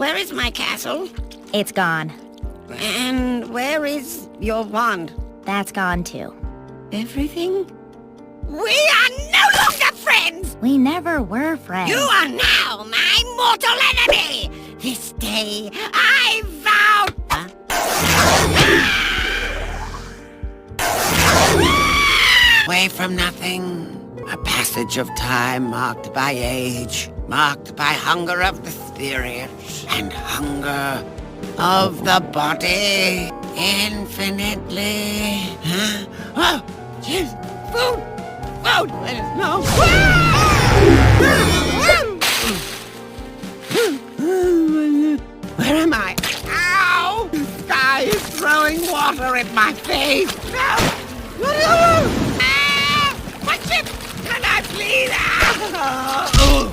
Where is my castle? It's gone. And where is your wand? That's gone too. Everything? We are no longer friends! We never were friends. You are now my mortal enemy! This day, I vow... Away from nothing. A passage of time marked by age, marked by hunger of the spirit, and hunger of the body. Infinitely. Huh? Oh, jeez. Food! Food! No. Where am I? Ow! The sky is throwing water at my face. No! Ah! My ship! Can I please? Ah!